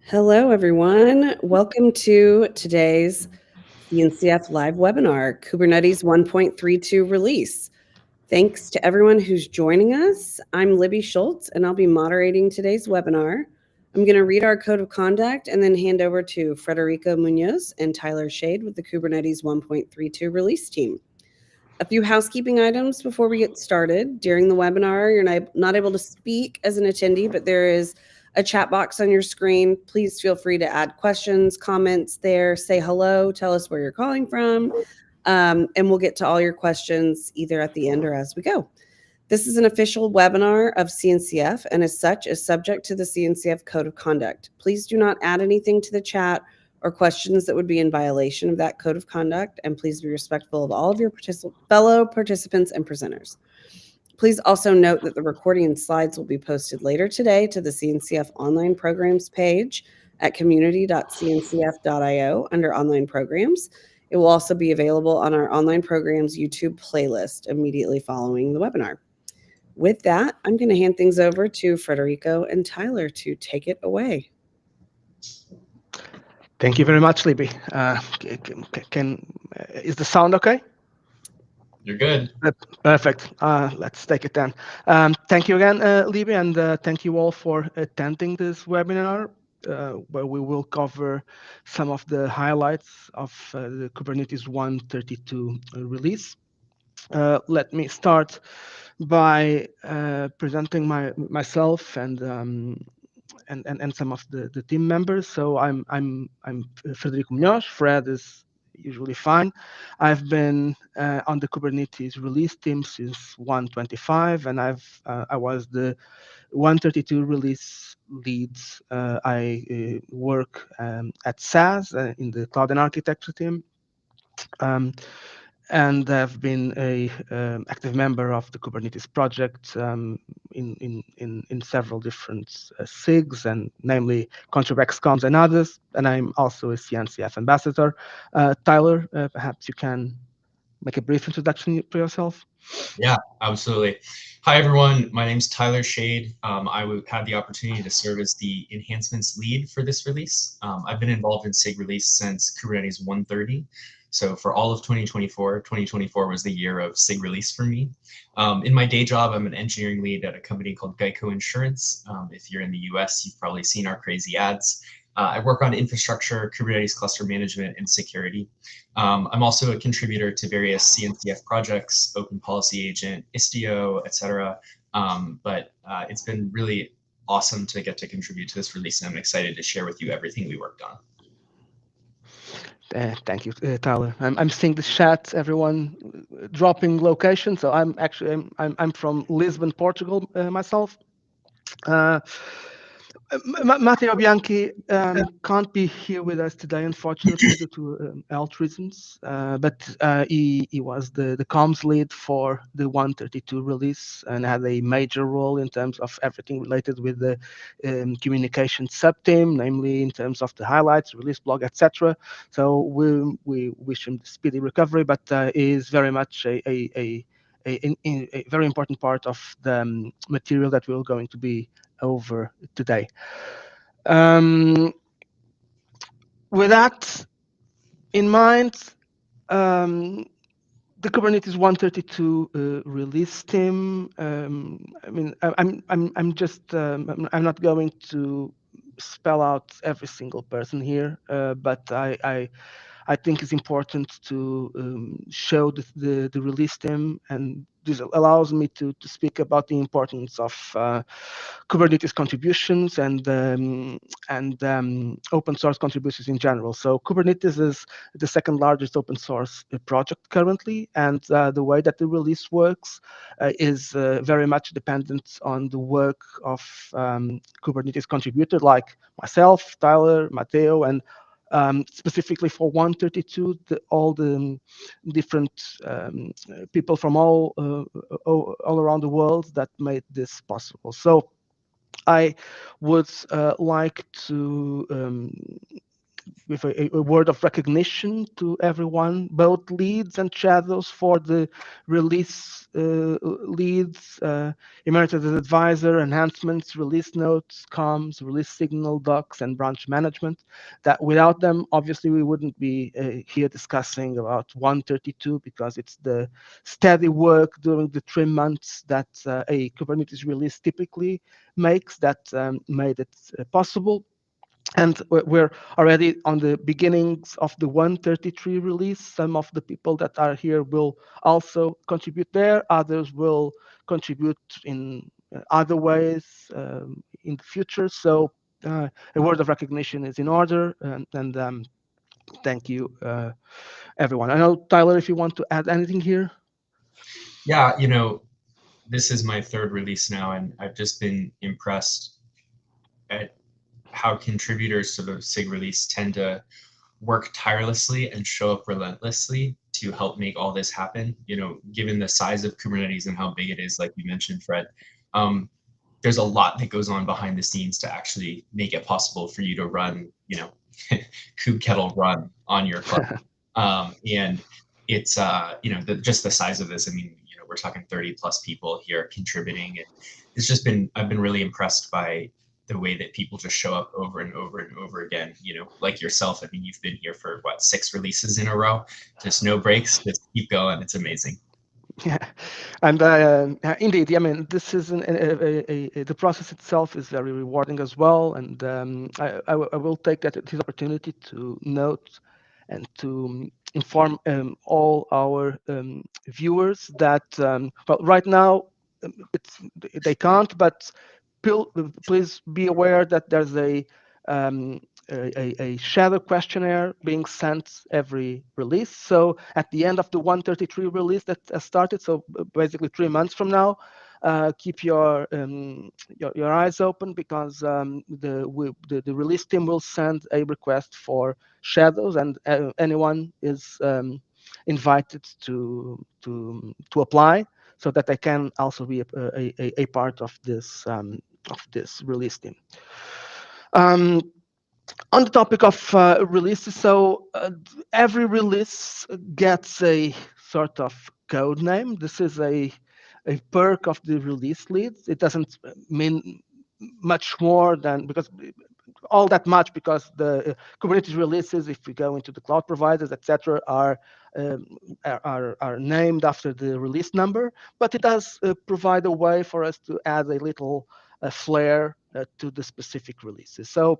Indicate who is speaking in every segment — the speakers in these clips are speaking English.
Speaker 1: Hello, everyone. Welcome to today's CNCF live webinar, Kubernetes 1.32 release. Thanks to everyone who's joining us. I'm Libby Schultz, and I'll be moderating today's webinar. I'm going to read our code of conduct and then hand over to Frederico Munoz and Tyler Shade with the Kubernetes 1.32 release team. A few housekeeping items before we get started. During the webinar, you're not able to speak as an attendee, but there is a chat box on your screen. Please feel free to add questions, comments there, say hello, tell us where you're calling from, and we'll get to all your questions either at the end or as we go. This is an official webinar of CNCF and as such is subject to the CNCF Code of Conduct. Please do not add anything to the chat or questions that would be in violation of that code of conduct, and please be respectful of all of your fellow participants and presenters. Please also note that the recording and slides will be posted later today to the CNCF online programs page at community.cncf.io under online programs. It will also be available on our online programs YouTube playlist immediately following the webinar. With that, I'm going to hand things over to Frederico and Tyler to take it away.
Speaker 2: Thank you very much, Libby. Is the sound okay?
Speaker 3: You're good.
Speaker 2: Perfect. Let's take it then. Thank you again, Libby, and thank you all for attending this webinar, where we will cover some of the highlights of the Kubernetes 1.32 release. Let me start by presenting myself and some of the team members. So I'm Frederico Munoz. Fred is usually fine. I've been on the Kubernetes release team since 1.25, and I was the 1.32 release lead. I work at SAS in the Cloud and Architecture team. And I've been a active member of the Kubernetes project in several different SIGs, and namely ContribXComs and others. And I'm also a CNCF ambassador. Tyler, perhaps you can make a brief introduction for yourself.
Speaker 3: Yeah, absolutely. Hi, everyone. My name's Tyler Shade. I had the opportunity to serve as the enhancements lead for this release. I've been involved in SIG release since Kubernetes 1.30. So for all of 2024 was the year of SIG release for me. In my day job, I'm an engineering lead at a company called Geico Insurance. If you're in the US, you've probably seen our crazy ads. I work on infrastructure, Kubernetes cluster management, and security. I'm also a contributor to various CNCF projects, Open Policy Agent, Istio, etc. But it's been really awesome to get to contribute to this release, and I'm excited to share with you everything we worked on.
Speaker 2: Thank you, Tyler. I'm seeing the chat, everyone dropping location. So I'm from Lisbon, Portugal, myself. Matteo Bianchi can't be here with us today, unfortunately, due to health reasons. But he was the comms lead for the 1.32 release and had a major role in terms of everything related with the communication sub-team, namely in terms of the highlights, release blog, etc. So we wish him speedy recovery, but he is very much a very important part of the material that we're going to be over today. With that in mind, the Kubernetes 1.32 release team. I mean, I'm not going to spell out every single person here, but I think it's important to show the release team, and this allows me to speak about the importance of Kubernetes contributions and open source contributions in general. So Kubernetes is the second largest open source project currently, and the way that the release works is very much dependent on the work of Kubernetes contributors like myself, Tyler, Matteo, and specifically for 1.32, all the different people from all around the world that made this possible. So I would like to with a word of recognition to everyone, both leads and shadows for the release leads, emeritus advisor, enhancements, release notes, comms, release signal, docs, and branch management. That without them, obviously, we wouldn't be here discussing about 132 because it's the steady work during the 3 months that a Kubernetes release typically makes that made it possible. And we're already on the beginnings of the 133 release. Some of the people that are here will also contribute there. Others will contribute in other ways in the future. So a word of recognition is in order. And thank you, everyone. I know, Tyler, if you want to add anything here.
Speaker 3: Yeah, this is my third release now, and I've just been impressed at how contributors to the SIG release tend to work tirelessly and show up relentlessly to help make all this happen. Given the size of Kubernetes and how big it is, like you mentioned, Fred, there's a lot that goes on behind the scenes to actually make it possible for you to run, kube kettle run on your cluster. And it's, just the size of this. I mean, we're talking 30 plus people here contributing. And I've been really impressed by the way that people just show up over and over and over again, like yourself. I mean, you've been here for 6 releases in a row, just no breaks, just keep going. It's amazing.
Speaker 2: Yeah, and indeed, I mean, this is the process itself is very rewarding as well. And I will take this opportunity to note and to inform all our viewers that well, right now they can't, but please be aware that there's um, a shadow questionnaire being sent every release. So at the end of the 133 release that started, so basically 3 months from now, keep your eyes open because the release team will send a request for shadows, and anyone is invited to apply so that they can also be a part of this release team. On the topic of releases, so every release gets a sort of code name. This is a perk of the release leads. It doesn't mean much more than because all that much because the Kubernetes releases, if we go into the cloud providers, etc., are named after the release number. But it does provide a way for us to add a little flair to the specific releases. So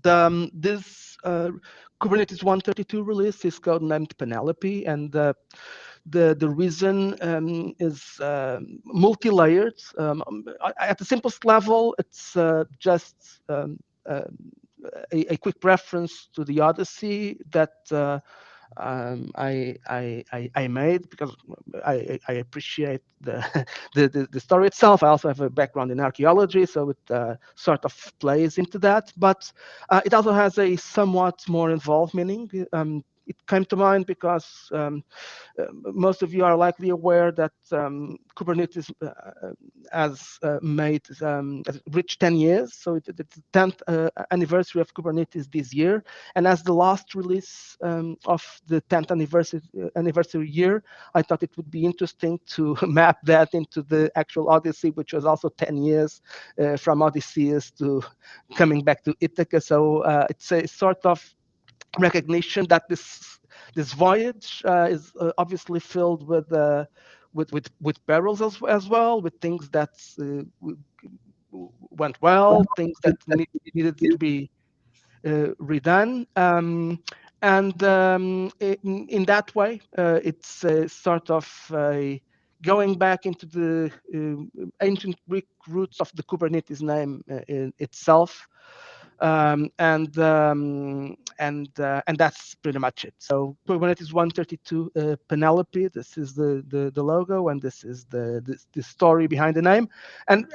Speaker 2: this Kubernetes 132 release is codenamed Penelope, and the reason is multi-layered. At the simplest level, it's just a quick reference to the Odyssey that I made because I appreciate the story itself. I also have a background in archaeology, so it sort of plays into that. But it also has a somewhat more involved meaning. It came to mind because most of you are likely aware that Kubernetes has reached 10 years. So it's the 10th anniversary of Kubernetes this year. And as the last release of the 10th anniversary year, I thought it would be interesting to map that into the actual Odyssey, which was also 10 years from Odysseus to coming back to Ithaca. So it's a sort of recognition that this voyage is obviously filled with perils as well, with things that went well, things that needed to be redone, and in that way, it's sort of going back into the ancient Greek roots of the Kubernetes name itself. And that's pretty much it. So Kubernetes 132 Penelope. This is the logo, and this is the story behind the name. And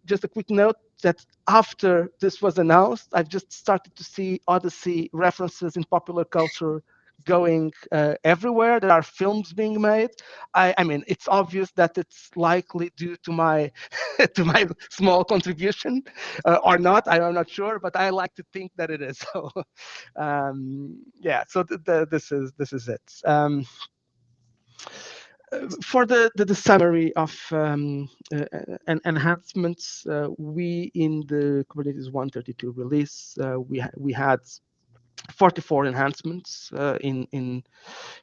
Speaker 2: just a quick note that after this was announced, I've just started to see Odyssey references in popular culture going everywhere. There are films being made. I mean, it's obvious that it's likely due to my to my small contribution or not. I'm not sure, but I like to think that it is. So yeah, so this is it. For the summary of enhancements, we in the Kubernetes 132 release, we had 44 enhancements in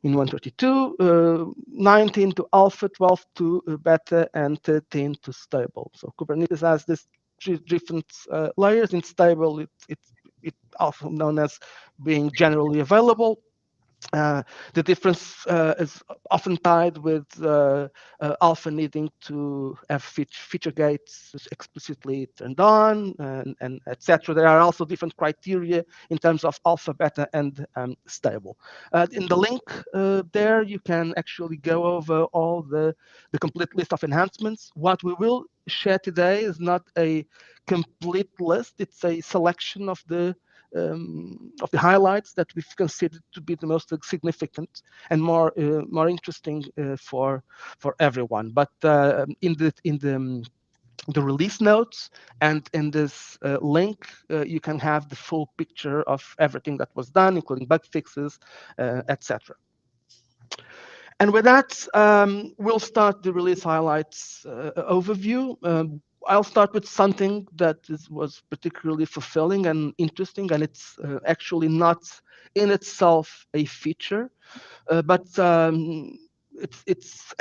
Speaker 2: 132, 19 to alpha, 12 to beta, and 13 to stable. So Kubernetes has this three different layers. In stable, it's also known as being generally available. The difference is often tied with alpha needing to have feature gates explicitly turned on, and etc. There are also different criteria in terms of alpha, beta, and stable. In the link there, you can actually go over all the complete list of enhancements. What we will share today is not a complete list. It's a selection of the highlights that we've considered to be the most significant and more interesting for everyone. But in the release notes and in this link, you can have the full picture of everything that was done, including bug fixes, etc. And with that, we'll start the release highlights overview. I'll start with something that was particularly fulfilling and interesting, and it's actually not in itself a feature, but it's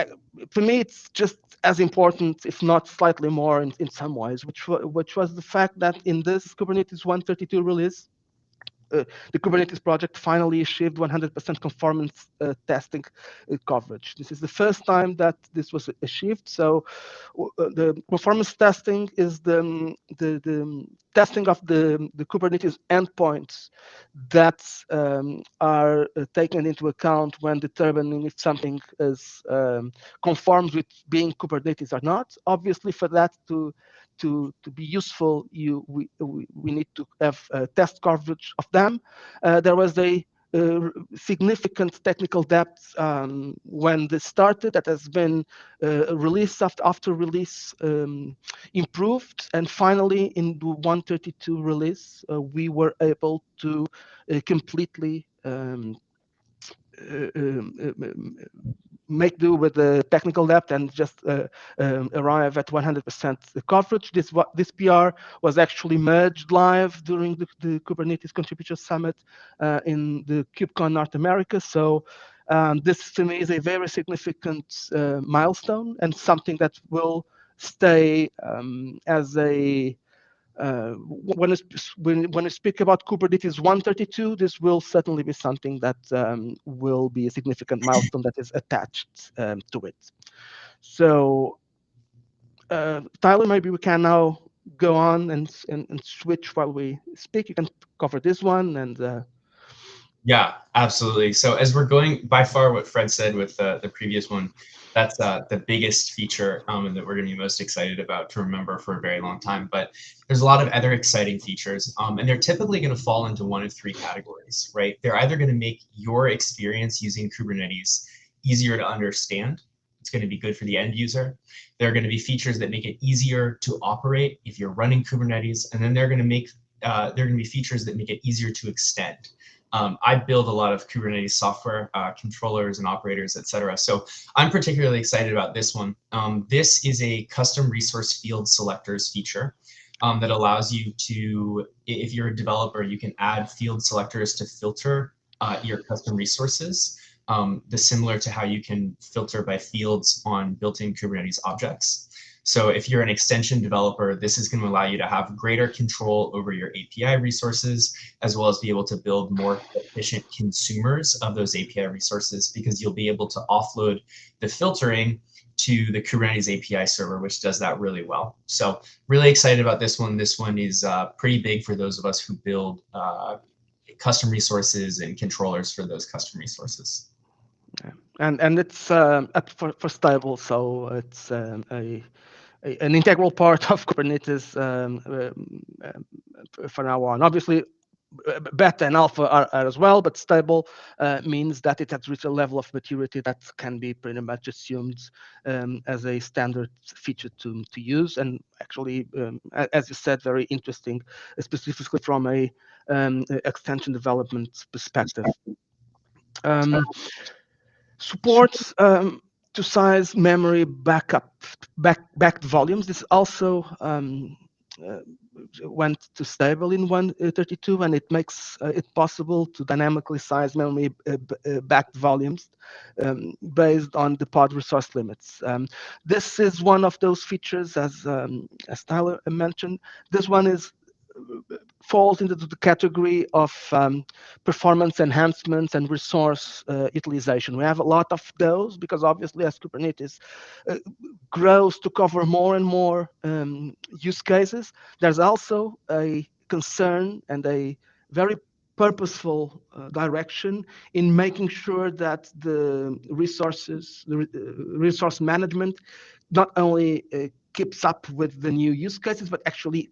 Speaker 2: for me it's just as important, if not slightly more in some ways, which was the fact that in this Kubernetes 132 release, the Kubernetes project finally achieved 100% conformance testing coverage. This is the first time that this was achieved. So the performance testing is the testing of the Kubernetes endpoints that are taken into account when determining if something is conforms with being Kubernetes or not. Obviously, for that to be useful, we need to have test coverage of them. There was a significant technical depth when this started that has been release after release improved, and finally in the 132 release we were able to completely make do with the technical depth and just arrive at 100% coverage. This PR was actually merged live during the Kubernetes Contributor Summit in the KubeCon North America. So this to me is a very significant milestone and something that will stay as a when I speak about Kubernetes 132, this will certainly be something that will be a significant milestone that is attached to it. So, Tyler, maybe we can now go on and switch while we speak. You can cover this one and.
Speaker 3: Yeah, absolutely. So as we're going, by far what Fred said with the previous one, that's the biggest feature and that we're going to be most excited about to remember for a very long time. But there's a lot of other exciting features, and they're typically going to fall into one of three categories, right? They're either going to make your experience using Kubernetes easier to understand. It's going to be good for the end user. There are going to be features that make it easier to operate if you're running Kubernetes, and then they're going to be features that make it easier to extend. I build a lot of Kubernetes software, controllers and operators, etc. So I'm particularly excited about this one. This is a custom resource field selectors feature that allows you to, if you're a developer, you can add field selectors to filter your custom resources, similar to how you can filter by fields on built-in Kubernetes objects. So if you're an extension developer, this is going to allow you to have greater control over your API resources, as well as be able to build more efficient consumers of those API resources, because you'll be able to offload the filtering to the Kubernetes API server, which does that really well. So really excited about this one. This one is pretty big for those of us who build custom resources and controllers for those custom resources.
Speaker 2: Yeah. And it's up for stable, so it's an integral part of Kubernetes for now on. Obviously, beta and alpha are as well, but stable means that it has reached a level of maturity that can be pretty much assumed as a standard feature to use. And actually, as you said, very interesting, specifically from a extension development perspective. Supports to size memory backed volumes. This also uh, went to stable in 132, and it makes it possible to dynamically size memory backed volumes based on the pod resource limits. This is one of those features, as Tyler mentioned. This one is falls into the category of performance enhancements and resource utilization. We have a lot of those because obviously as Kubernetes grows to cover more and more use cases, there's also a concern and a very purposeful direction in making sure that the resources, resource management, not only keeps up with the new use cases, but actually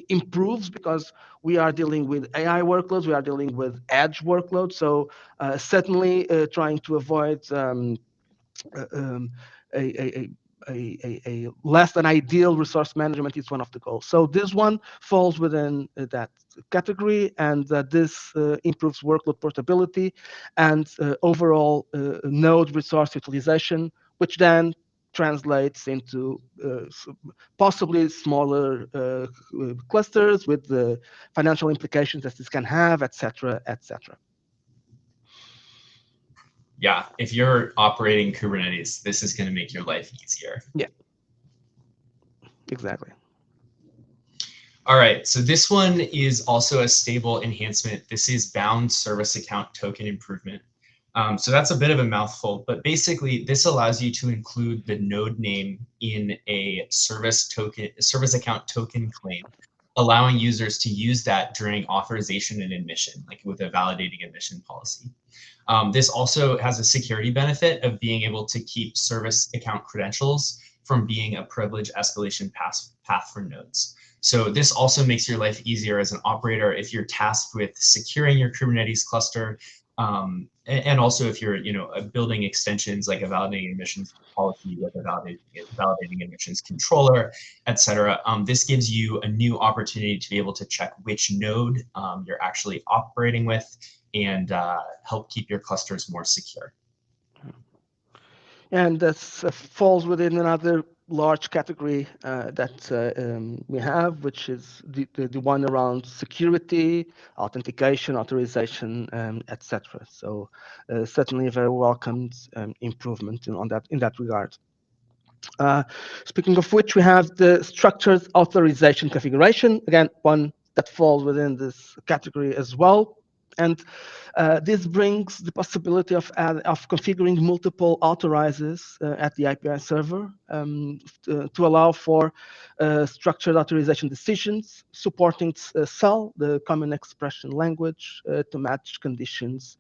Speaker 2: improves, because we are dealing with AI workloads, we are dealing with edge workloads. So certainly trying to avoid a, a less than ideal resource management is one of the goals. So this one falls within that category, and this improves workload portability and overall node resource utilization, which then translates into possibly smaller clusters with the financial implications that this can have, etc., etc.
Speaker 3: Yeah, if you're operating Kubernetes, this is going to make your life easier.
Speaker 2: Yeah, exactly.
Speaker 3: All right, so this one is also a stable enhancement. This is bound service account token improvement. So that's a bit of a mouthful, but basically this allows you to include the node name in a service account token claim, allowing users to use that during authorization and admission, like with a validating admission policy. This also has a security benefit of being able to keep service account credentials from being a privilege escalation path for nodes. So this also makes your life easier as an operator if you're tasked with securing your Kubernetes cluster, and also if you're building extensions like a validating admissions policy with a validating admissions controller, etc. This gives you a new opportunity to be able to check which node you're actually operating with and help keep your clusters more secure.
Speaker 2: And this falls within another large category that we have, which is the one around security, authentication, authorization, etc. So certainly a very welcomed improvement in that regard. Speaking of which, we have the structured authorization configuration, again, one that falls within this category as well. And this brings the possibility of configuring multiple authorizers at the API server to allow for structured authorization decisions, supporting CEL, the Common Expression Language, to match conditions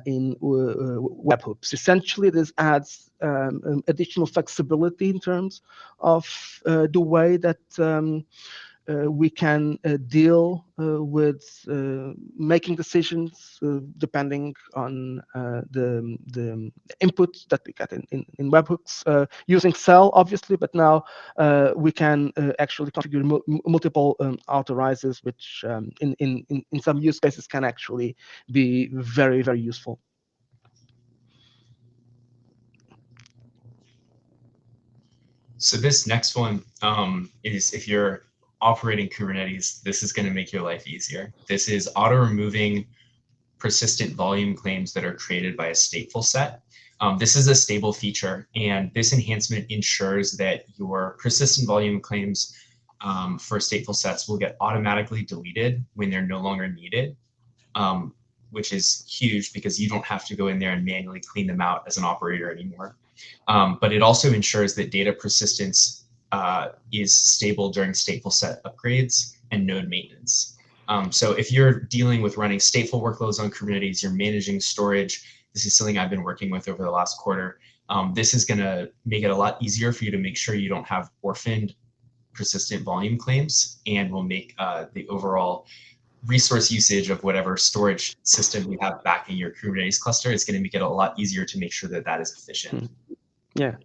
Speaker 2: in webhooks. Essentially, this adds additional flexibility in terms of the way that we can deal with making decisions depending on the inputs that we get in webhooks using CEL, obviously, but now we can actually configure multiple authorizers, which in some use cases can actually be very, very useful.
Speaker 3: So this next one is if you're operating Kubernetes, this is going to make your life easier. This is auto-removing persistent volume claims that are created by a stateful set. This is a stable feature, and this enhancement ensures that your persistent volume claims for stateful sets will get automatically deleted when they're no longer needed, which is huge because you don't have to go in there and manually clean them out as an operator anymore. But it also ensures that data persistence is stable during stateful set upgrades and node maintenance. So if you're dealing with running stateful workloads on Kubernetes, you're managing storage, this is something I've been working with over the last quarter. This is going to make it a lot easier for you to make sure you don't have orphaned persistent volume claims, and will make the overall resource usage of whatever storage system you have backing your Kubernetes cluster is going to make it a lot easier to make sure that that is efficient.
Speaker 2: Yeah.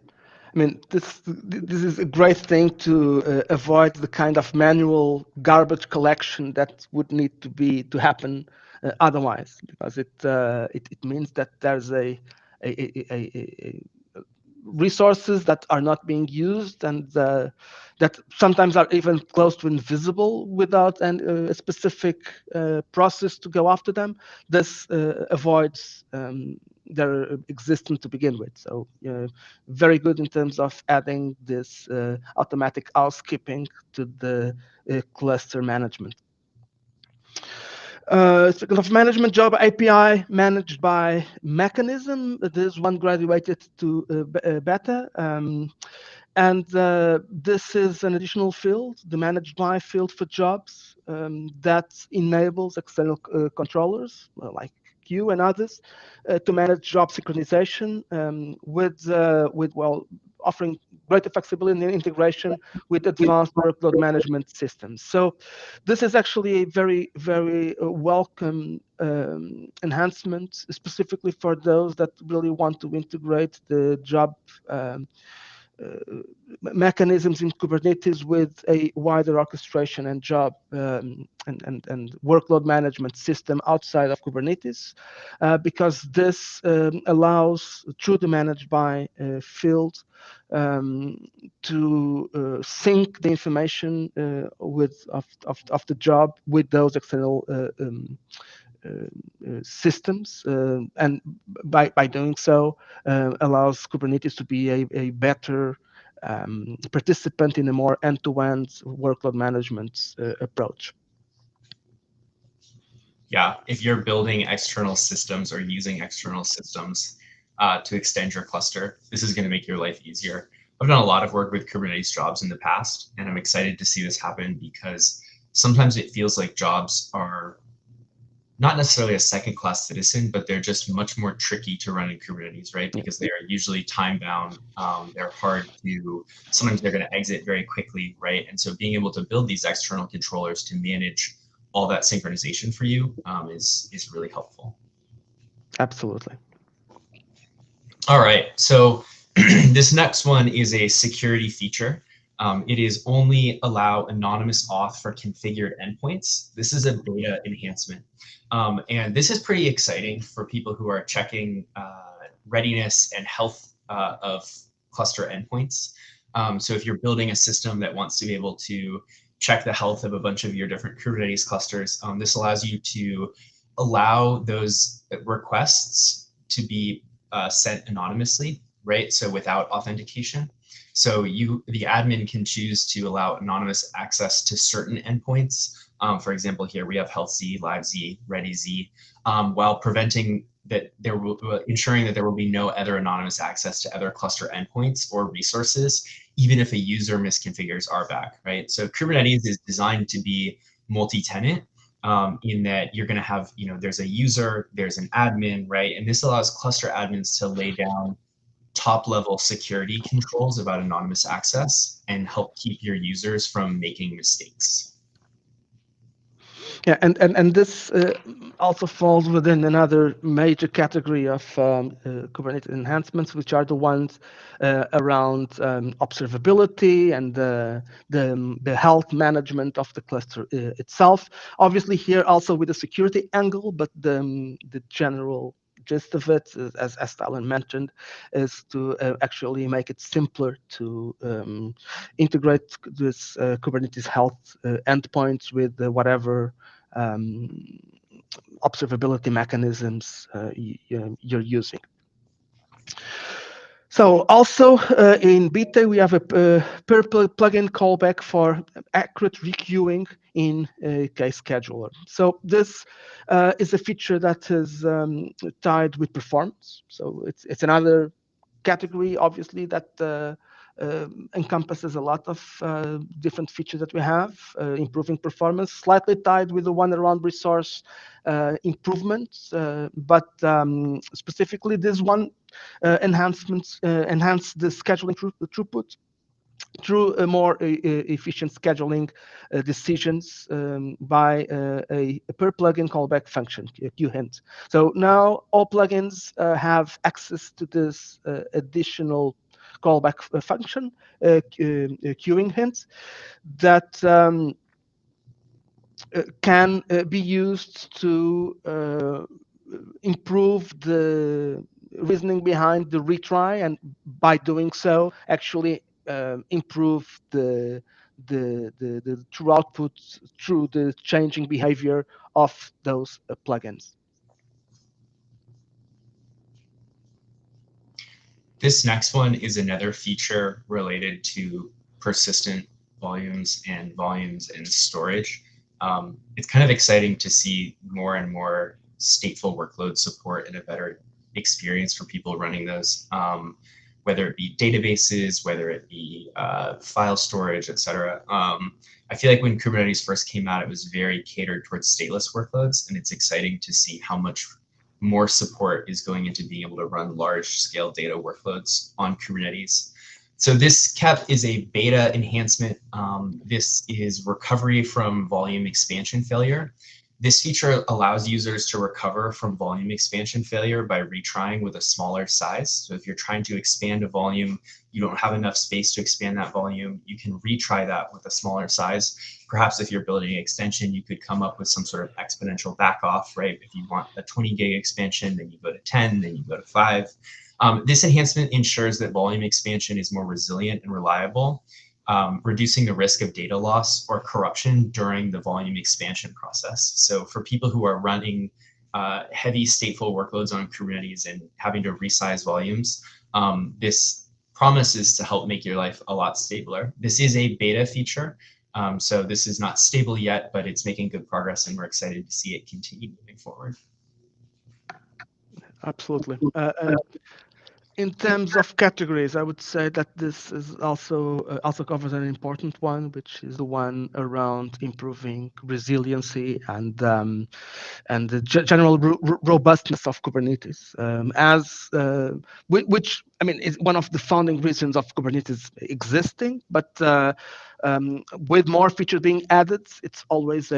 Speaker 2: I mean, this is a great thing to avoid the kind of manual garbage collection that would need to happen otherwise, because it means that there's a resources that are not being used and that sometimes are even close to invisible without a specific process to go after them. This avoids their existence to begin with. So very good in terms of adding this automatic housekeeping to the cluster management. Speaking of management, job API managed by mechanism. This one graduated to beta. And this is an additional field, the managed by field for jobs, that enables external controllers like Q and others to manage job synchronization with offering greater flexibility and integration with advanced workload management systems. So this is actually a very, very welcome enhancement, specifically for those that really want to integrate the job mechanisms in Kubernetes with a wider orchestration and job and workload management system outside of Kubernetes, because this allows, through the managed by field, to sync the information of the job with those external systems, and by doing so allows Kubernetes to be a better participant in a more end-to-end workload management approach.
Speaker 3: Yeah, if you're building external systems or using external systems to extend your cluster, this is going to make your life easier. I've done a lot of work with Kubernetes jobs in the past, and I'm excited to see this happen because sometimes it feels like jobs are not necessarily a second-class citizen, but they're just much more tricky to run in Kubernetes, right? Because they are usually time-bound. They're hard to, sometimes they're going to exit very quickly, right? And so being able to build these external controllers to manage all that synchronization for you is really helpful.
Speaker 2: Absolutely.
Speaker 3: All right, so this next one is a security feature. It is only allow anonymous auth for configured endpoints. This is a beta enhancement. And this is pretty exciting for people who are checking readiness and health of cluster endpoints. So if you're building a system that wants to be able to check the health of a bunch of your different Kubernetes clusters, this allows you to allow those requests to be sent anonymously, right? So without authentication. So the admin can choose to allow anonymous access to certain endpoints. For example, here we have HealthZ, LiveZ, ReadyZ, while preventing that ensuring that there will be no other anonymous access to other cluster endpoints or resources, even if a user misconfigures RBAC, right? So Kubernetes is designed to be multi-tenant, in that you're going to have, there's a user, there's an admin, right? And this allows cluster admins to lay down top-level security controls about anonymous access and help keep your users from making mistakes.
Speaker 2: Yeah, and this also falls within another major category of Kubernetes enhancements, which are the ones around observability and the health management of the cluster itself. Obviously, here also with a security angle, but the general gist of it, as Talon mentioned, is to actually make it simpler to integrate this Kubernetes health endpoints with whatever observability mechanisms you're using. So also in beta, we have a plugin callback for accurate requeuing in a case scheduler. So this is a feature that is tied with performance. So it's another category, obviously, that encompasses a lot of different features that we have, improving performance, slightly tied with the one around resource improvements, but specifically this one enhance the scheduling throughput through a more efficient scheduling decisions by a per plugin callback function, QHint. So now all plugins have access to this additional callback function, queuing hint, that can be used to improve the reasoning behind the retry, and by doing so, actually improve the true output through the changing behavior of those plugins.
Speaker 3: This next one is another feature related to persistent volumes and storage. It's kind of exciting to see more and more stateful workload support and a better experience for people running those, whether it be databases, whether it be file storage, etc. I feel like when Kubernetes first came out, it was very catered towards stateless workloads, and it's exciting to see how much more support is going into being able to run large-scale data workloads on Kubernetes. So this KEP is a beta enhancement. This is recovery from volume expansion failure. This feature allows users to recover from volume expansion failure by retrying with a smaller size. So if you're trying to expand a volume, you don't have enough space to expand that volume, you can retry that with a smaller size. Perhaps if you're building an extension, you could come up with some sort of exponential back off, right? If you want a 20 gig expansion, then you go to 10, then you go to 5. This enhancement ensures that volume expansion is more resilient and reliable, reducing the risk of data loss or corruption during the volume expansion process. So for people who are running heavy stateful workloads on Kubernetes and having to resize volumes, this promises to help make your life a lot stabler. This is a beta feature, so this is not stable yet, but it's making good progress, and we're excited to see it continue moving forward.
Speaker 2: Absolutely. In terms of categories, I would say that this is also covers an important one, which is the one around improving resiliency and the general robustness of Kubernetes, which I mean is one of the founding reasons of Kubernetes existing. But with more features being added, it's always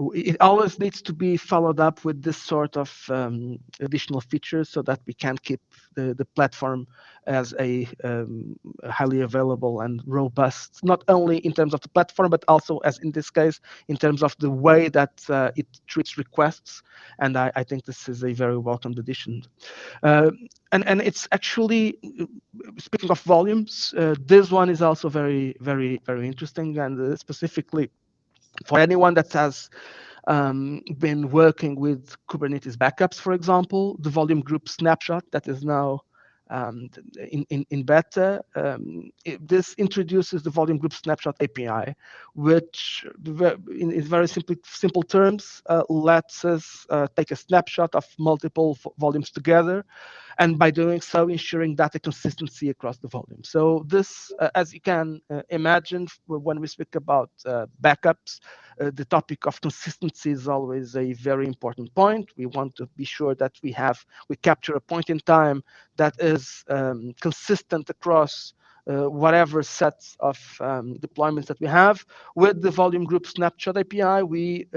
Speaker 2: it always needs to be followed up with this sort of additional features so that we can keep the platform as a highly available and robust, not only in terms of the platform, but also, as in this case, in terms of the way that it treats requests. And I think this is a very welcomed addition. And it's actually, speaking of volumes, this one is also very, very, very interesting, and specifically for anyone that has been working with Kubernetes backups, for example, the volume group snapshot that is now in beta, this introduces the volume group snapshot API, which in very simple terms lets us take a snapshot of multiple volumes together, and by doing so, ensuring data consistency across the volume. So this, as you can imagine, when we speak about backups, the topic of consistency is always a very important point. We want to be sure that we capture a point in time that is consistent across whatever sets of deployments that we have. With the volume group snapshot API, we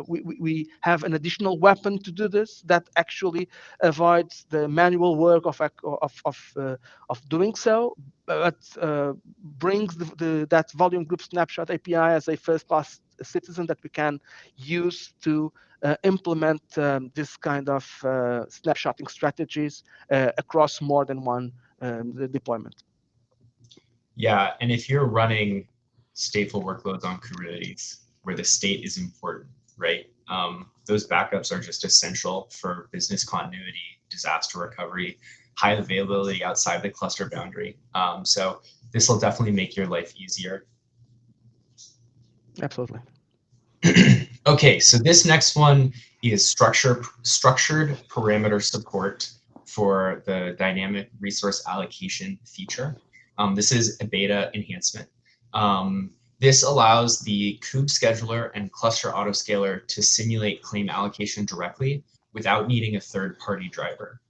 Speaker 2: we have an additional weapon to do this that actually avoids the manual work of doing so, but brings that volume group snapshot API as a first-class citizen that we can use to implement this kind of snapshotting strategies across more than one deployment.
Speaker 3: Yeah, and if you're running stateful workloads on Kubernetes where the state is important, right? Those backups are just essential for business continuity, disaster recovery, high availability outside the cluster boundary. So this will definitely make your life easier.
Speaker 2: Absolutely.
Speaker 3: Okay, so this next one is structured parameter support for the dynamic resource allocation feature. This is a beta enhancement. This allows the kube scheduler and cluster autoscaler to simulate claim allocation directly without needing a third-party driver.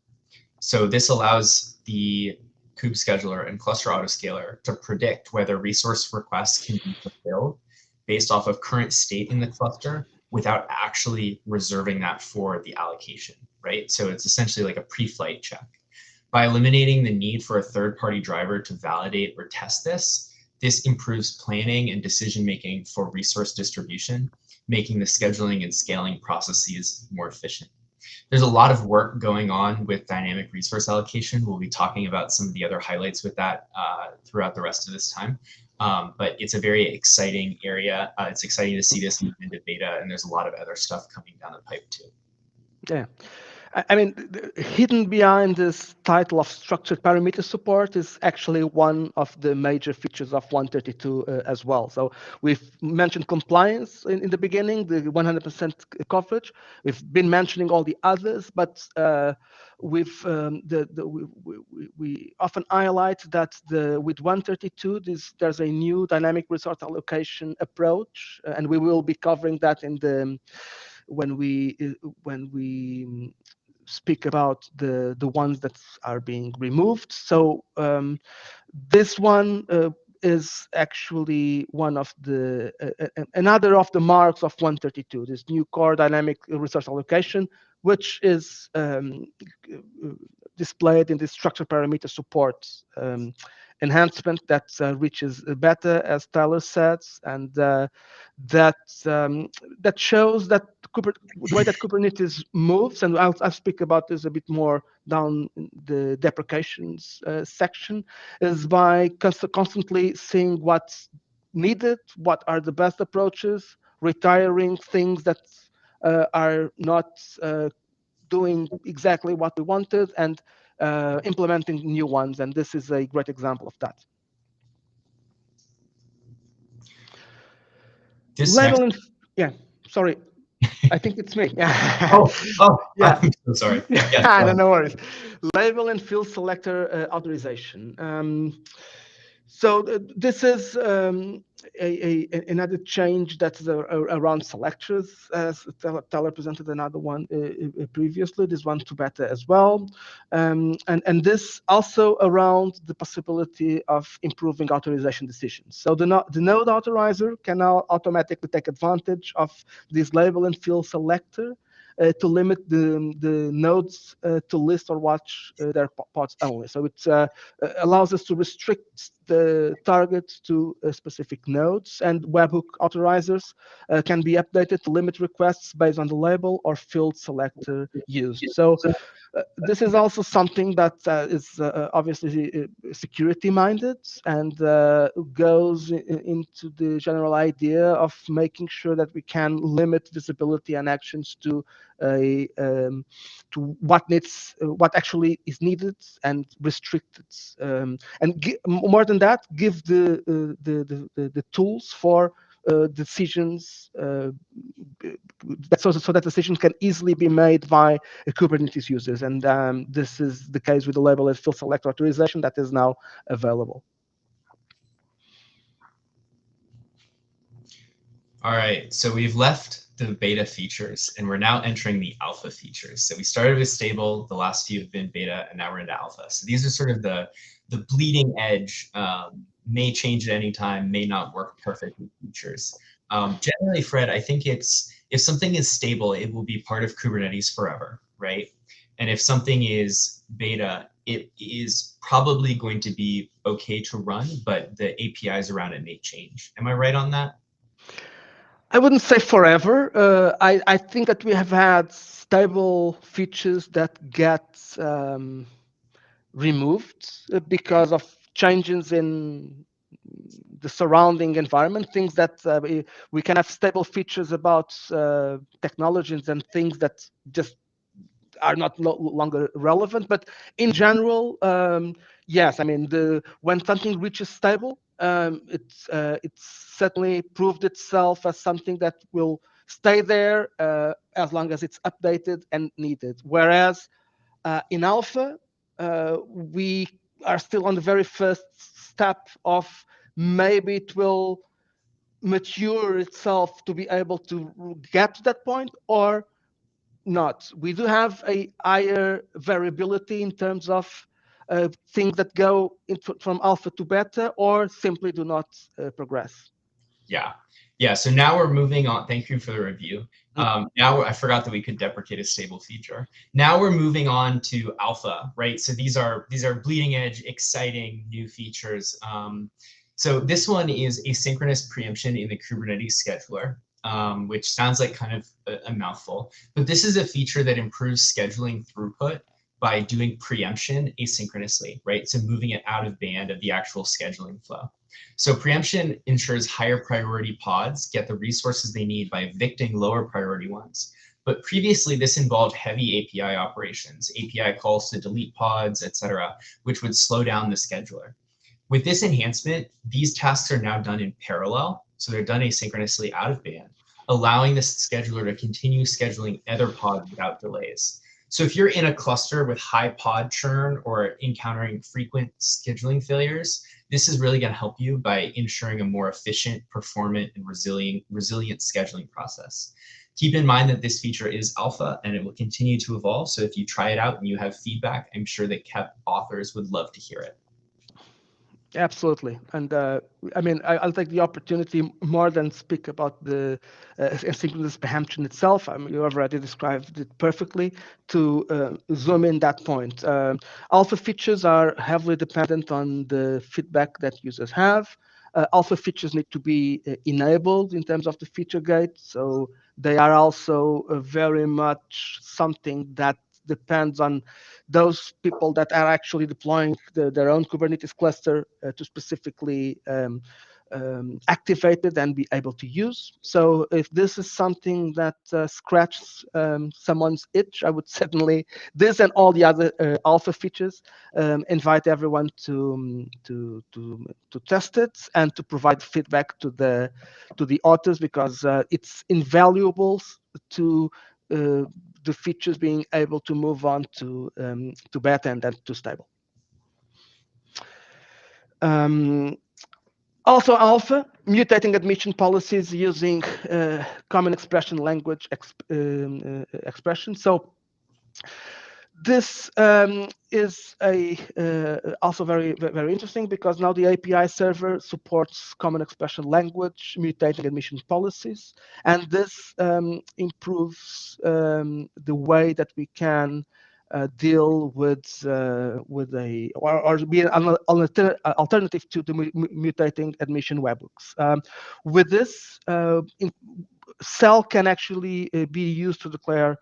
Speaker 3: So this allows the Scheduler, and Cluster Autoscaler to predict whether resource requests can be fulfilled based off of current state in the cluster without actually reserving that for the allocation, right? So it's essentially like a pre-flight check. By eliminating the need for a third-party driver to validate or test this improves planning and decision-making for resource distribution, making the scheduling and scaling processes more efficient. There's a lot of work going on with dynamic resource allocation. We'll be talking about some of the other highlights with that throughout the rest of this time. But it's a very exciting area. It's exciting to see this move into beta, and there's a lot of other stuff coming down the pipe too.
Speaker 2: Yeah. I mean, hidden behind this title of structured parameter support is actually one of the major features of 132 as well. So we've mentioned compliance in the beginning, the 100% coverage. We've been mentioning all the others, but we often highlight that with 132, there's a new dynamic resource allocation approach, and we will be covering that in the when we speak about the ones that are being removed. So this one is actually one of the another of the marks of 132, this new core dynamic resource allocation, which is displayed in the structured parameter support enhancement that reaches beta, as Tyler said, and that shows that the way that Kubernetes moves, and I'll speak about this a bit more down in the deprecations section, is by constantly seeing what's needed, what are the best approaches, retiring things that are not doing exactly what we wanted, and implementing new ones. And this is a great example of that. Yeah, sorry. I think it's me.
Speaker 3: Yeah. I'm so sorry. Yeah,
Speaker 2: no worries. Label and field selector authorization. So this is another change that's around selectors, as Tyler presented another one previously, this one to beta as well. And this also around the possibility of improving authorization decisions. So the node authorizer can now automatically take advantage of this label and field selector to limit the nodes to list or watch their pods only. So it allows us to restrict the target to specific nodes, and webhook authorizers can be updated to limit requests based on the label or field selector used. So this is also something that is obviously security minded, and goes into the general idea of making sure that we can limit visibility and actions to what actually is needed, and restrict it, and more than that, give the tools for decisions, so that decisions can easily be made by Kubernetes users. And this is the case with the label and field select authorization that is now available.
Speaker 3: All right, so we've left the beta features and we're now entering the alpha features. So we started with stable, the last few have been beta, and now we're into alpha. So these are sort of the bleeding edge, may change at any time, may not work perfectly features. Generally, Fred, I think it's, if something is stable, it will be part of Kubernetes forever, right? And if something is beta, it is probably going to be okay to run, but the APIs around it may change. Am I right on that?
Speaker 2: I wouldn't say forever. I think that we have had stable features that get removed because of changes in the surrounding environment, things that we can have stable features about technologies and things that just are not longer relevant. But in general, yes, I mean, when something reaches stable, it's certainly proved itself as something that will stay there as long as it's updated and needed. Whereas in alpha, we are still on the very first step of maybe it will mature itself to be able to get to that point, or not. We do have a higher variability in terms of things that go from alpha to beta or simply do not progress.
Speaker 3: Yeah. So now we're moving on. Thank you for the review. Now I forgot that we could deprecate a stable feature. Now we're moving on to alpha, right? So these are bleeding edge, exciting new features. So this one is asynchronous preemption in the Kubernetes scheduler, which sounds like kind of a mouthful. But this is a feature that improves scheduling throughput by doing preemption asynchronously, right? So moving it out of band of the actual scheduling flow. So preemption ensures higher priority pods get the resources they need by evicting lower priority ones. But previously, this involved heavy API operations, API calls to delete pods, etc., which would slow down the scheduler. With this enhancement, these tasks are now done in parallel, so they're done asynchronously out of band, allowing the scheduler to continue scheduling other pods without delays. So if you're in a cluster with high pod churn or encountering frequent scheduling failures, this is really going to help you by ensuring a more efficient, performant, and resilient scheduling process. Keep in mind that this feature is alpha and it will continue to evolve. So if you try it out and you have feedback, I'm sure that KEP authors would love to hear it.
Speaker 2: Absolutely. And I mean, I'll take the opportunity more than speak about the asynchronous preemption itself. I mean, you already described it perfectly. To zoom in that point, alpha features are heavily dependent on the feedback that users have. Alpha features need to be enabled in terms of the feature gate. So they are also very much something that depends on those people that are actually deploying their own Kubernetes cluster to specifically activate it and be able to use. So if this is something that scratches someone's itch, I would certainly, this and all the other alpha features, invite everyone to test it and to provide feedback to the authors, because it's invaluable to the features being able to move on to beta and then to stable. Also alpha, mutating admission policies using common expression language expression. So this is also very interesting, because now the API server supports common expression language mutating admission policies, and this improves the way that we can deal with a or be an alternative to the mutating admission webhooks. With this, cell can actually be used to declare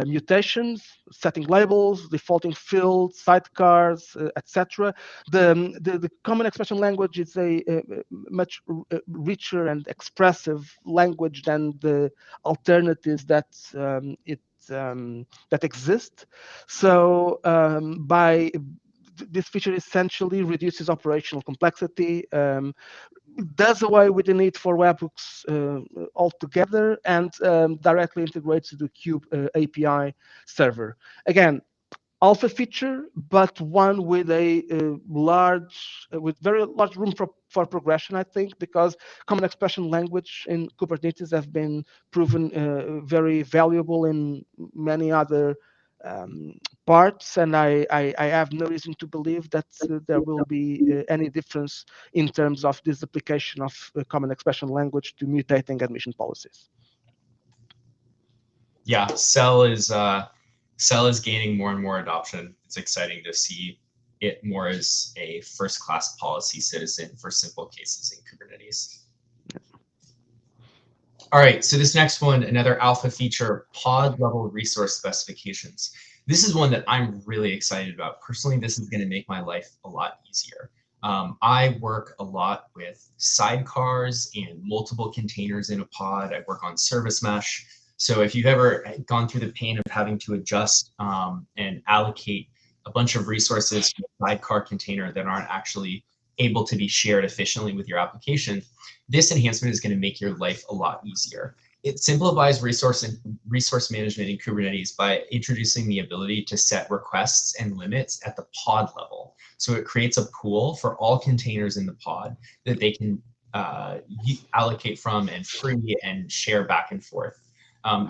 Speaker 2: mutations, setting labels, defaulting fields, sidecars, etc. The common expression language is a much richer and expressive language than the alternatives that that exist. So by this feature essentially reduces operational complexity, does away with the need for webhooks altogether, and directly integrates to the Kube API server. Again, alpha feature, but one with a with very large room for progression, I think, because common expression language in Kubernetes have been proven very valuable in many other parts, and I have no reason to believe that there will be any difference in terms of this application of common expression language to mutating admission policies.
Speaker 3: Yeah, Cell is gaining more and more adoption. It's exciting to see it more as a first-class policy citizen for simple cases in Kubernetes. All right, so this next one, another alpha feature, pod level resource specifications. This is one that I'm really excited about. Personally, this is going to make my life a lot easier. I work a lot with sidecars and multiple containers in a pod. I work on service mesh. So if you've ever gone through the pain of having to adjust and allocate a bunch of resources to a sidecar container that aren't actually able to be shared efficiently with your application, this enhancement is going to make your life a lot easier. It simplifies resource management in Kubernetes by introducing the ability to set requests and limits at the pod level. So it creates a pool for all containers in the pod that they can allocate from and free and share back and forth.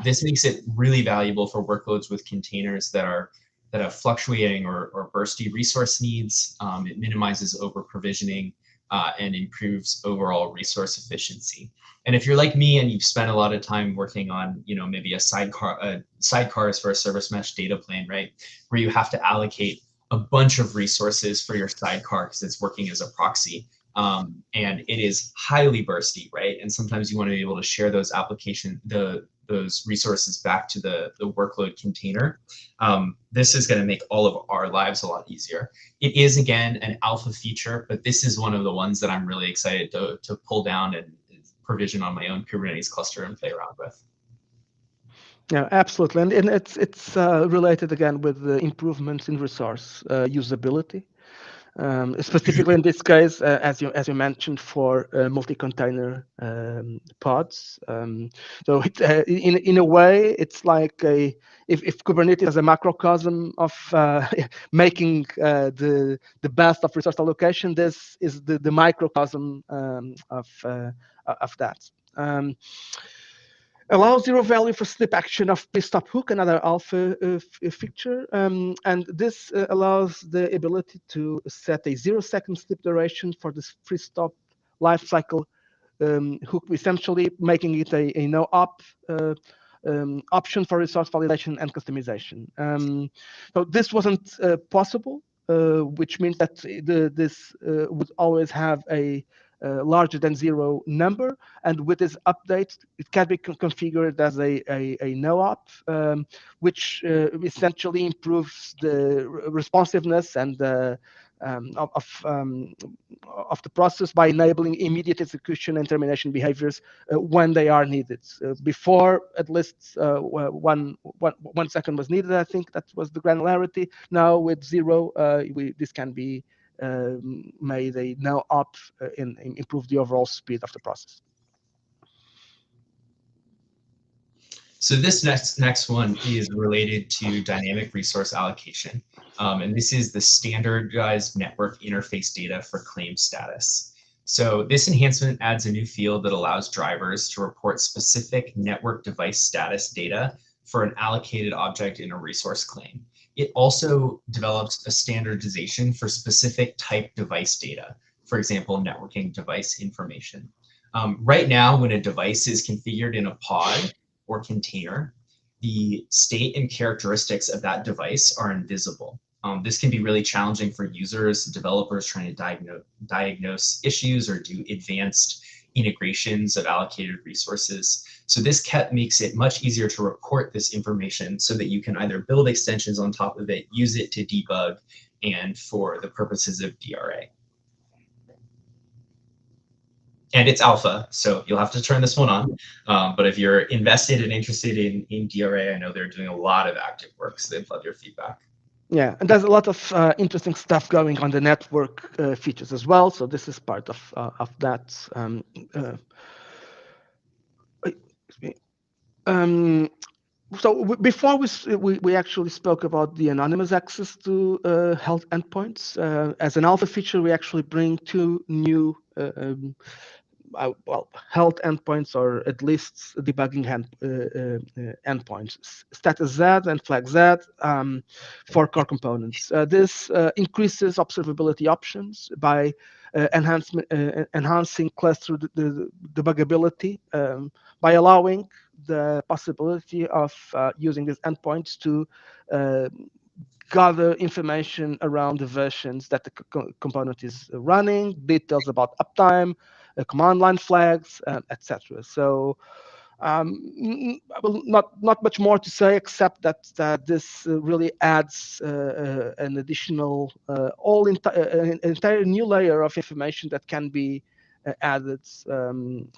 Speaker 3: This makes it really valuable for workloads with containers that are that have fluctuating or bursty resource needs. It minimizes over provisioning and improves overall resource efficiency. And if you're like me and you've spent a lot of time working on, maybe sidecars for a service mesh data plane, right, where you have to allocate a bunch of resources for your sidecar because it's working as a proxy. And it is highly bursty, right? And sometimes you want to be able to share those those resources back to the workload container. This is going to make all of our lives a lot easier. It is, again, an alpha feature, but this is one of the ones that I'm really excited to pull down and provision on my own Kubernetes cluster and play around with.
Speaker 2: Yeah, absolutely, and it's related again with the improvements in resource usability. Specifically in this case, as you mentioned, for multi-container pods. So in a way, it's like if Kubernetes is a macrocosm of making the best of resource allocation, this is the microcosm of that. Allows zero value for slip action of stop hook, another alpha feature, and this allows the ability to set a 0-second slip duration for this free stop lifecycle hook, essentially making it a no-op option for resource validation and customization. So this wasn't possible, which means that this would always have a larger than 0 number, and with this update, it can be configured as a no-op, which essentially improves the responsiveness and of the process by enabling immediate execution and termination behaviors when they are needed. Before, at least 1 second was needed. I think that was the granularity. Now with 0, this can be made a no-op and improve the overall speed of the process.
Speaker 3: So this next one is related to dynamic resource allocation. And this is the standardized network interface data for claim status. So this enhancement adds a new field that allows drivers to report specific network device status data for an allocated object in a resource claim. It also develops a standardization for specific type device data, for example, networking device information. Right now, when a device is configured in a pod or container, the state and characteristics of that device are invisible. This can be really challenging for users, developers trying to diagnose issues or do advanced integrations of allocated resources. So this makes it much easier to report this information so that you can either build extensions on top of it, use it to debug, and for the purposes of DRA. And it's alpha, so you'll have to turn this one on. But if you're invested and interested in DRA, I know they're doing a lot of active work, so they'd love your feedback.
Speaker 2: Yeah, and there's a lot of interesting stuff going on the network features as well. So this is part of that. So before we actually spoke about the anonymous access to health endpoints. As an alpha feature, we actually bring 2 new health endpoints, or at least debugging endpoints, status Z and flag Z for core components. This increases observability options by enhancing cluster debuggability by allowing the possibility of using these endpoints to gather information around the versions that the component is running, details about uptime, command line flags, etc. So not much more to say except that this really adds an additional entire new layer of information that can be added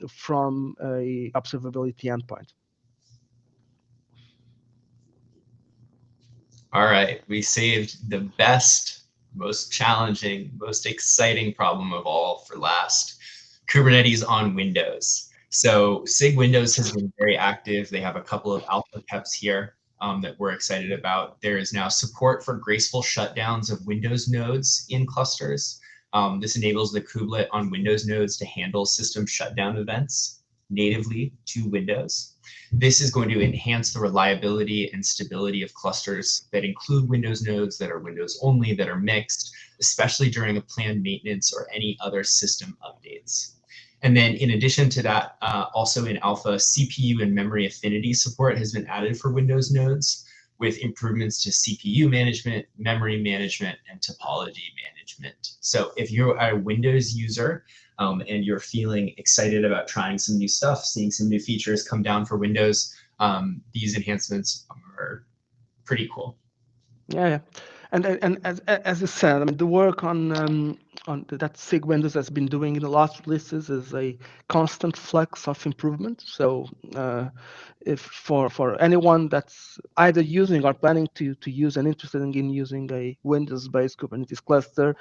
Speaker 2: from a observability endpoint.
Speaker 3: All right, we saved the best, most challenging, most exciting problem of all for last: Kubernetes on Windows. So SIG Windows has been very active. They have a couple of alpha PEPs here that we're excited about. There is now support for graceful shutdowns of Windows nodes in clusters. This enables the kubelet on Windows nodes to handle system shutdown events natively to Windows. This is going to enhance the reliability and stability of clusters that include Windows nodes, that are Windows only, that are mixed, especially during a planned maintenance or any other system updates. And then in addition to that, also in alpha, CPU and memory affinity support has been added for Windows nodes, with improvements to CPU management, memory management, and topology management. So if you're a Windows user and you're feeling excited about trying some new stuff, seeing some new features come down for Windows, these enhancements are pretty cool.
Speaker 2: Yeah. And as you said, I mean, the work on that SIG Windows has been doing in the last releases is a constant flux of improvement. So if for anyone that's either using or planning to use and interested in using a Windows-based Kubernetes cluster,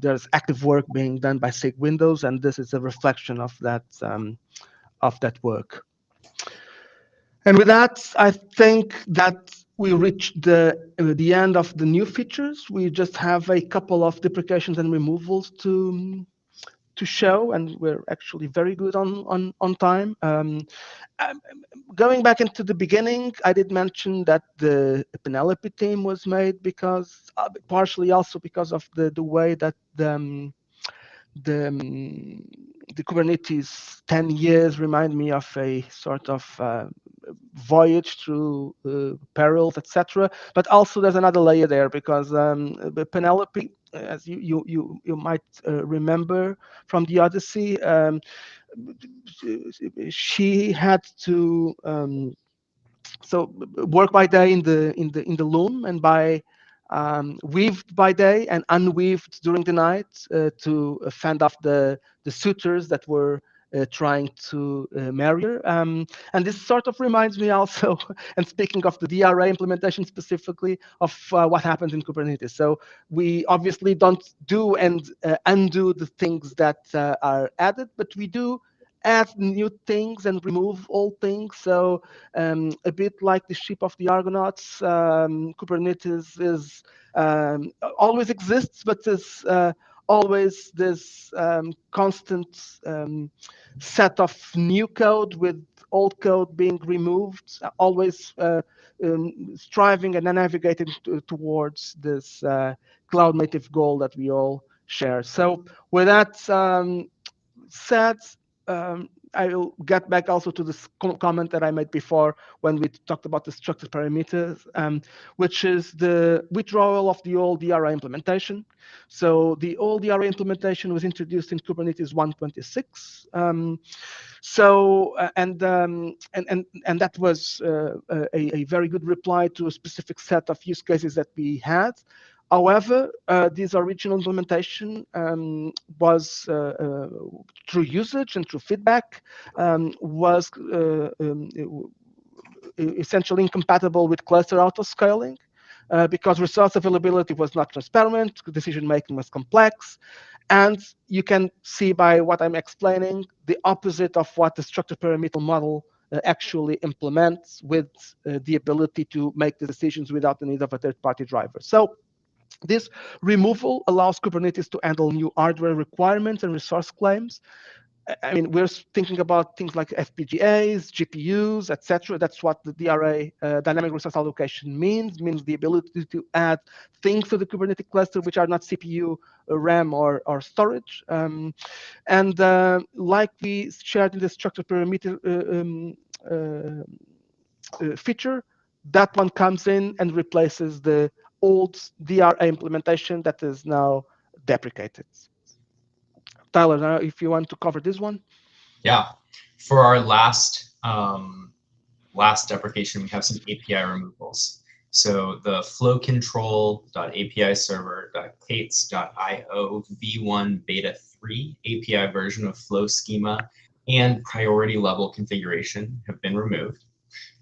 Speaker 2: there's active work being done by SIG Windows, and this is a reflection of that work. And with that, I think that we reached the end of the new features. We just have a couple of deprecations and removals to show, and we're actually very good on time. Going back into the beginning, I did mention that the Penelope team was made because partially also because of the way that the Kubernetes 10 years remind me of a sort of voyage through perils, etc. But also there's another layer there because Penelope, as you might remember from the Odyssey, she had to so work by day in the loom, and by weaved by day and unweaved during the night to fend off the suitors that were trying to marry her. And this sort of reminds me also, and speaking of the DRA implementation specifically, of what happens in Kubernetes. So we obviously don't do and undo the things that are added, but we do add new things and remove old things. So a bit like the ship of the Argonauts, Kubernetes is always exists, but there's always this constant set of new code with old code being removed, always striving and navigating towards this cloud native goal that we all share. So with that said, I will get back also to this comment that I made before when we talked about the structured parameters, which is the withdrawal of the old DRA implementation. So the old DRA implementation was introduced in Kubernetes 1.26. And that was a very good reply to a specific set of use cases that we had. However, this original implementation was through usage and through feedback was essentially incompatible with cluster autoscaling because resource availability was not transparent, decision making was complex, and you can see by what I'm explaining the opposite of what the structured parameter model actually implements, with the ability to make the decisions without the need of a third-party driver. So this removal allows Kubernetes to handle new hardware requirements and resource claims. I mean, we're thinking about things like FPGAs, GPUs, etc. That's what the DRA, dynamic resource allocation, means the ability to add things to the Kubernetes cluster which are not CPU, RAM, or storage. And like we shared in the structured parameter feature, that one comes in and replaces the old DRA implementation that is now deprecated. Tyler, if you want to cover this one.
Speaker 3: Yeah, for our last deprecation, we have some API removals. So the flow control.api server.kates.io v1 beta 3 API version of flow schema and priority level configuration have been removed.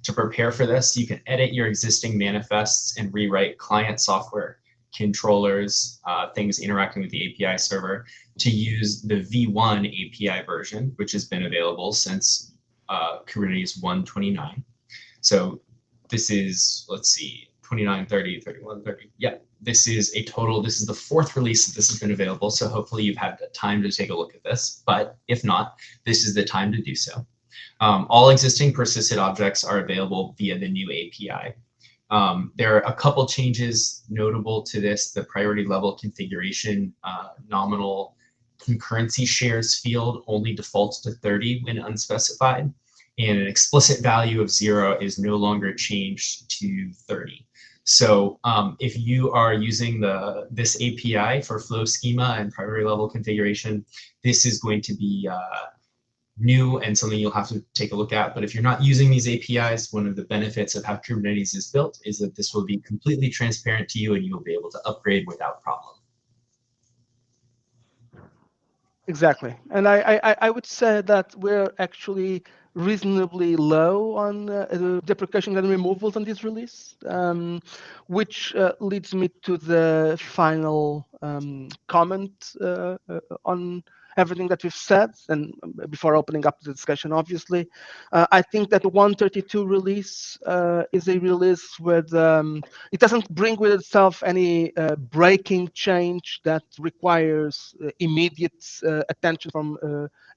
Speaker 3: To prepare for this, you can edit your existing manifests and rewrite client software, controllers, things interacting with the API server to use the V1 API version, which has been available since Kubernetes 1.29. So this is, let's see, 29, 30, 31, 30. Yeah, this is a total, this is the fourth release that this has been available. So hopefully you've had the time to take a look at this, but if not, this is the time to do so. All existing persisted objects are available via the new API. There are a couple changes notable to this. The priority level configuration nominal concurrency shares field only defaults to 30 when unspecified, and an explicit value of 0 is no longer changed to 30. So if you are using this API for flow schema and priority level configuration, this is going to be new and something you'll have to take a look at. But if you're not using these APIs, one of the benefits of how Kubernetes is built is that this will be completely transparent to you and you will be able to upgrade without problem.
Speaker 2: Exactly. And I would say that we're actually reasonably low on deprecations and removals on this release, which leads me to the final comment on everything that we've said, and before opening up the discussion, obviously. I think that the 132 release is a release with, it doesn't bring with itself any breaking change that requires immediate attention from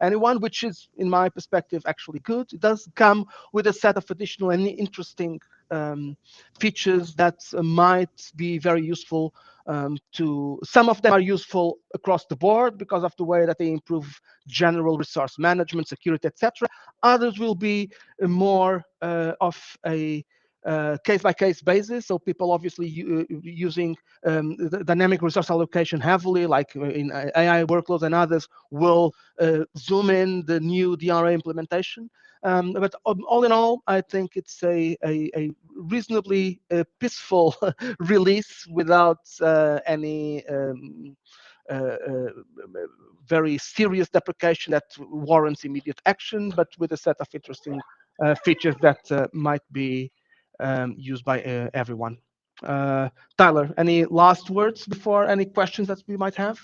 Speaker 2: anyone, which is, in my perspective, actually good. It does come with a set of additional and interesting features that might be very useful to some of them are useful across the board because of the way that they improve general resource management, security, etc. Others will be more of a case-by-case basis. So people obviously using the dynamic resource allocation heavily, like in AI workloads and others, will zoom in the new DRA implementation. But all in all, I think it's a reasonably peaceful release without any very serious deprecation that warrants immediate action, but with a set of interesting features that might be used by everyone. Tyler, any last words before any questions that we might have?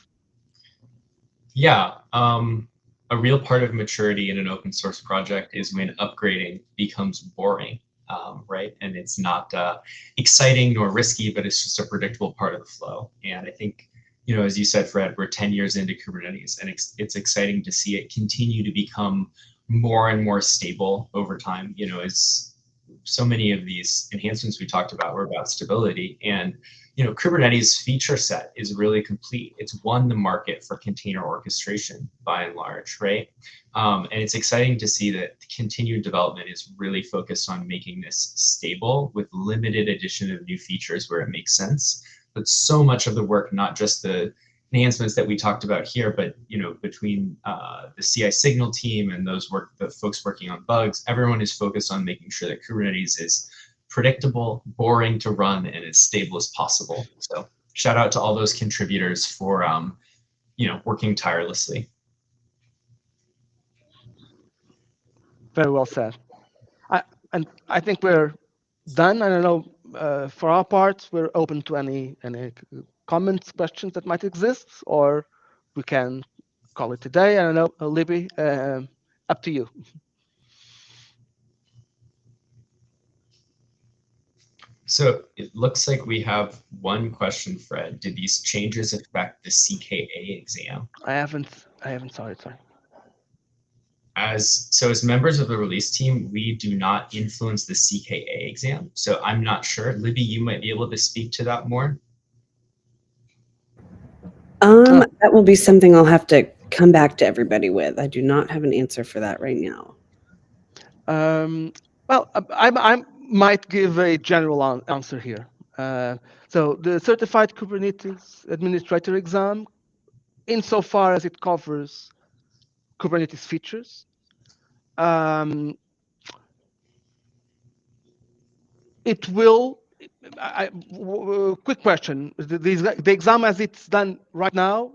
Speaker 3: Yeah, a real part of maturity in an open source project is when upgrading becomes boring, right? And it's not exciting nor risky, but it's just a predictable part of the flow. And I think, you know, as you said, Fred, we're 10 years into Kubernetes, and it's exciting to see it continue to become more and more stable over time. You know, as so many of these enhancements we talked about were about stability, and you know, Kubernetes feature set is really complete. It's won the market for container orchestration by and large, right? And it's exciting to see that the continued development is really focused on making this stable with limited addition of new features where it makes sense. But so much of the work, not just the enhancements that we talked about here, but you know, between the CI signal team and the folks working on bugs, everyone is focused on making sure that Kubernetes is predictable, boring to run, and as stable as possible. So shout out to all those contributors for you know, working tirelessly.
Speaker 2: Very well said. And I think we're done. I don't know. For our part, we're open to any comments, questions that might exist, or we can call it a day. I don't know, Libby. Up to you.
Speaker 3: So it looks like we have one question, Fred. Did these changes affect the CKA exam?
Speaker 2: I haven't saw it. Sorry.
Speaker 3: As members of the release team, we do not influence the CKA exam. So I'm not sure. Libby, you might be able to speak to that more.
Speaker 1: That will be something I'll have to come back to everybody with. I do not have an answer for that right now.
Speaker 2: Well, I might give a general answer here. So the Certified Kubernetes Administrator exam, insofar as it covers Kubernetes features, it will. Quick question: the exam as it's done right now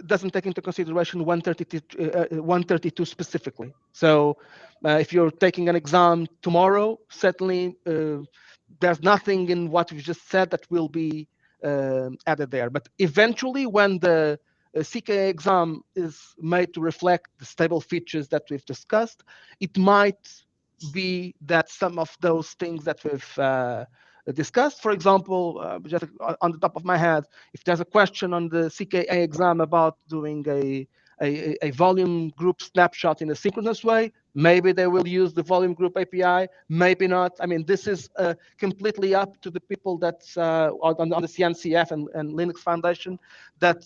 Speaker 2: doesn't take into consideration 132 specifically. So if you're taking an exam tomorrow, certainly there's nothing in what we've just said that will be added there. But eventually, when the CKA exam is made to reflect the stable features that we've discussed, it might be that some of those things that we've discussed. For example, just on the top of my head, if there's a question on the CKA exam about doing a volume group snapshot in a synchronous way, maybe they will use the volume group API, maybe not. I mean, this is completely up to the people that's on the CNCF and Linux Foundation that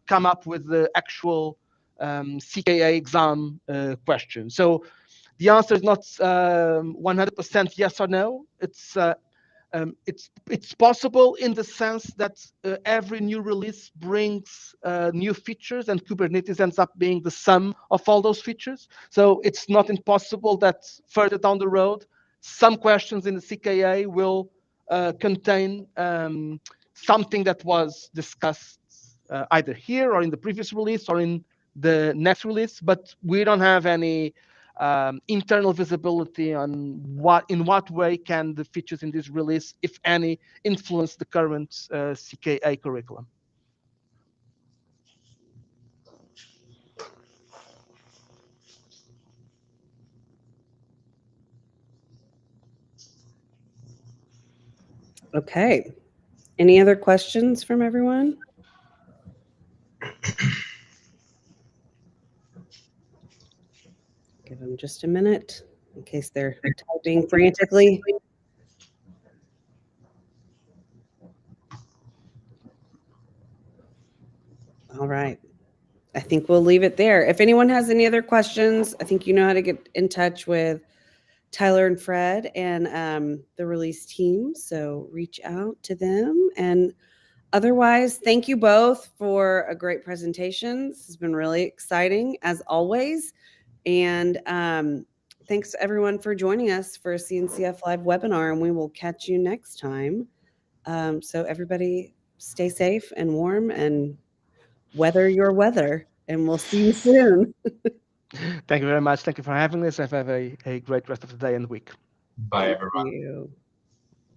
Speaker 2: come up with the actual CKA exam question. So the answer is not 100% yes or no. It's possible in the sense that every new release brings new features, and Kubernetes ends up being the sum of all those features. So it's not impossible that further down the road, some questions in the CKA will contain something that was discussed either here or in the previous release or in the next release, but we don't have any internal visibility on in what way can the features in this release, if any, influence the current CKA curriculum.
Speaker 1: Okay. Any other questions from everyone? Give them just a minute in case they're typing frantically. All right. I think we'll leave it there. If anyone has any other questions, I think you know how to get in touch with Tyler and Fred and the release team. So reach out to them. And otherwise, thank you both for a great presentation. This has been really exciting as always. And thanks to everyone for joining us for a CNCF Live webinar. And we will catch you next time. So everybody stay safe and warm and weather your weather. And we'll see you soon.
Speaker 2: Thank you very much. Thank you for having us. Have a great rest of the day and week.
Speaker 3: Bye, everyone.
Speaker 1: Thank you.